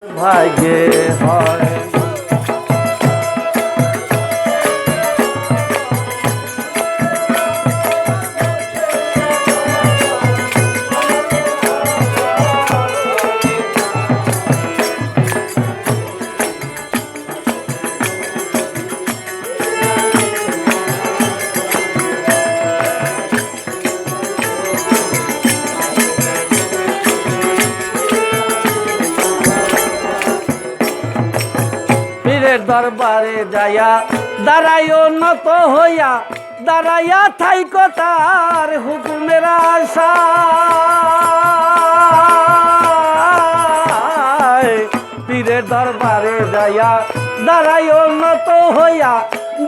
ভাগ্যে হয়। পীরের দরবারে যাইয়া দাঁড়াইও নত হইয়া, দাঁড়াইয়া থাইকো তার হুকুমের আশায়। পীরের দরবারে যাইয়া দাঁড়াইও নত হইয়া,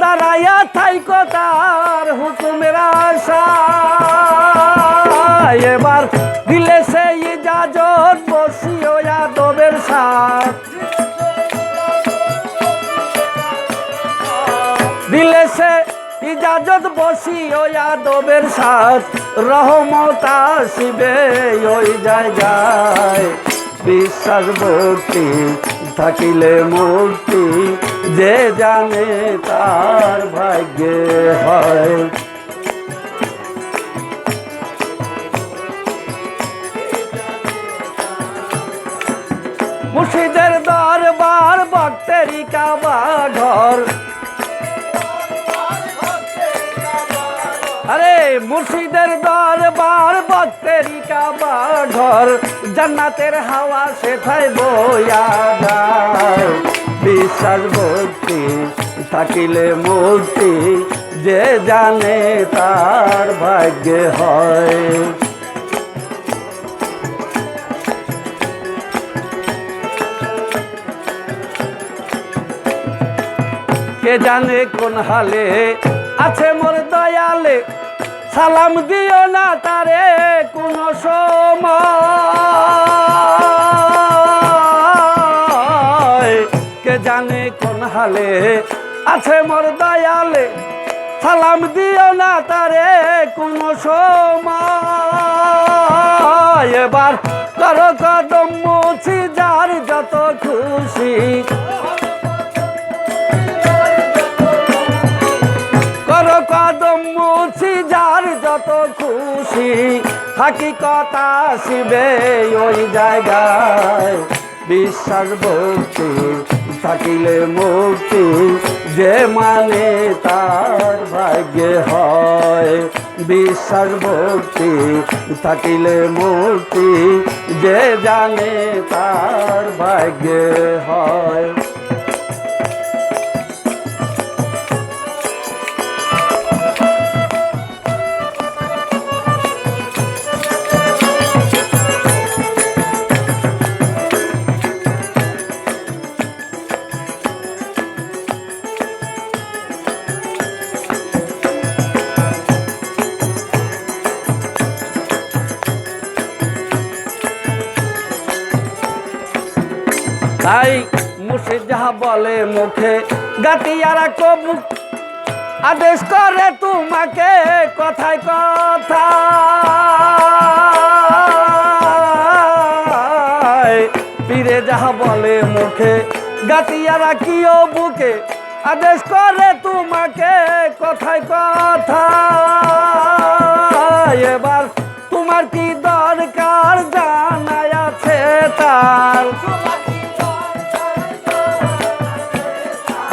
দাঁড়াইয়া থাইকো তার হুকুমের আশায়। এবার দিলে সেই ইজাজত বসিও আদবের সাথ, দিলে সে ইজাজত বসিও আদবের সাথ। রহমত আসিবে ওই জায়গায়, বিশ্বাস ভক্তি থাকিলে মুক্তি, যে জানে তার ভাগ্যে হয়। মুর্শিদের দরবার ভক্তেরই কাবা ঘর, আরে মুর্শিদের দরবার ভক্তেরই কাবা ঘর, জান্নাতের হাওয়া সেথায় বইয়া যায়। বিশ্বাস ভক্তি থাকিলে মুক্তি, যে জানে তার ভাগ্যে হয়। কে জানে কোন হালে আছে মোর দয়ালে, সালাম দিও না তারে কোন সময়। কে জানে কোন হালে আছে মোর দয়ালে, সালাম দিও না তারে কোন সময়। এবার করো কদম মুছি যার যত খুশি, করো কদম মুছি যার যত খুশি, হাকিকত আসিবে ওই জায়গায়। বিশ্বাস ভক্তি থাকিলে মুক্তি, যে মানে তার ভাগ্যে হয়। বিশ্বাস ভক্তি থাকিলে মুক্তি, যে জানে তার ভাগ্যে হয়। তাই মুর্শিদ যাহা বলে মুখে, গাতিয়ারা কবু আদেশ করে তোমাকে কথায় কথায়। পীরে যাহা বলে মুখে, গাতিয়ারা কিও বুকে আদেশ করে তোমাকে কথায় কথায়। এবার তোমার কি দরকার জানাই আছে তার,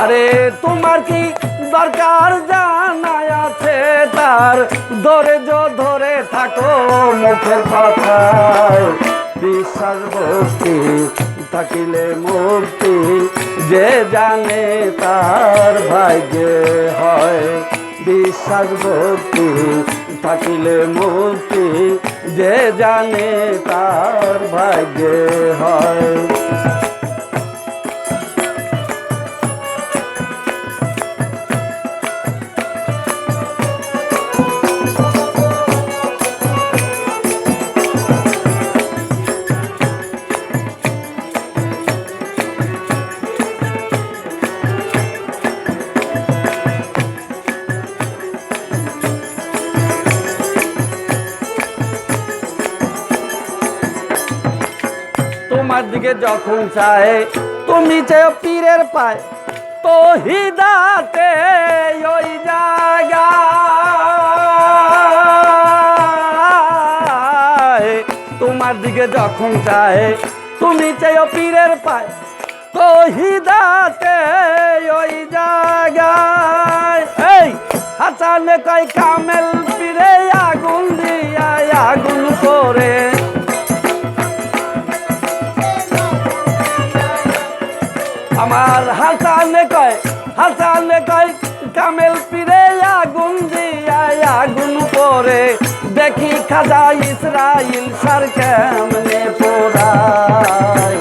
আরে তোমার কি দরকার জানাই আছে তার। ধৈর্য ধরে থাকো মুখের কথায়, বিশ্বাস ভক্তি থাকিলে মুক্তি, যে জানে তার ভাগ্যে হয়। বিশ্বাস ভক্তি থাকিলে মুক্তি, যে জানে তার ভাগ্যে হয়। তোমার দিকে যখন চায় তুমি চেয়ে পীরের পায় তো হিদাতে ওই জায়গায় তোমার দিকে যখন চায় তুমি চেয়ে পীরের পায় তো হিদাতে ওই জায়গায় এই হাসানে কয় কামেল পীরে আগুন দিয়া আগুন করে আমার হাসানে কয় কামেল পীরে আগুন দিয়া আগুন করে দেখি খাজা ইসরাইল সার কেমনে পোড়ায়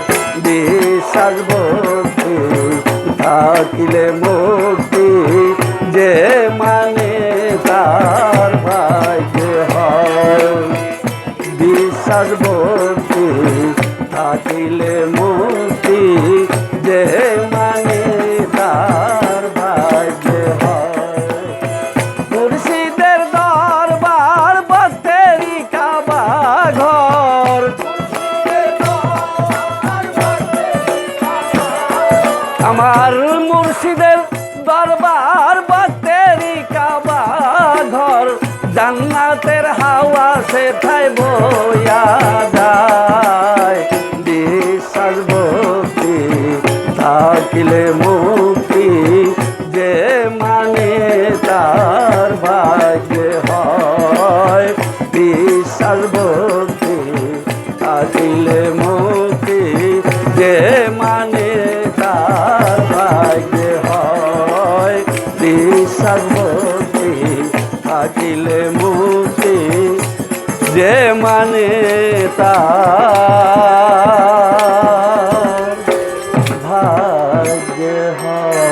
বিশ্বাস ভক্তি থাকিলে মুক্তি যে মানে তার ভাগ্য হয় বিশ্বাস ভক্তি থাকিলে মুক্তি যে মানে তার ভাগ্য হয় মুর্শিদের দরবার বতেরি কাবা ঘর আমার মুর্শিদের দরবার বতেরি কাবা ঘর জান্নাতের হাওয়া সেথায় বয়া যায় বিশ্বাস ভক্তি থাকিলে মুক্তি যে মানে তার ভাগ্য হয় বিশ্বাস ভক্তি থাকিলে মুক্তি যে মানে তার ভাগ্য হয় বিশ্বাস ভক্তি থাকিলে মুক্তি যে মানে তার ভাগ্য হয়।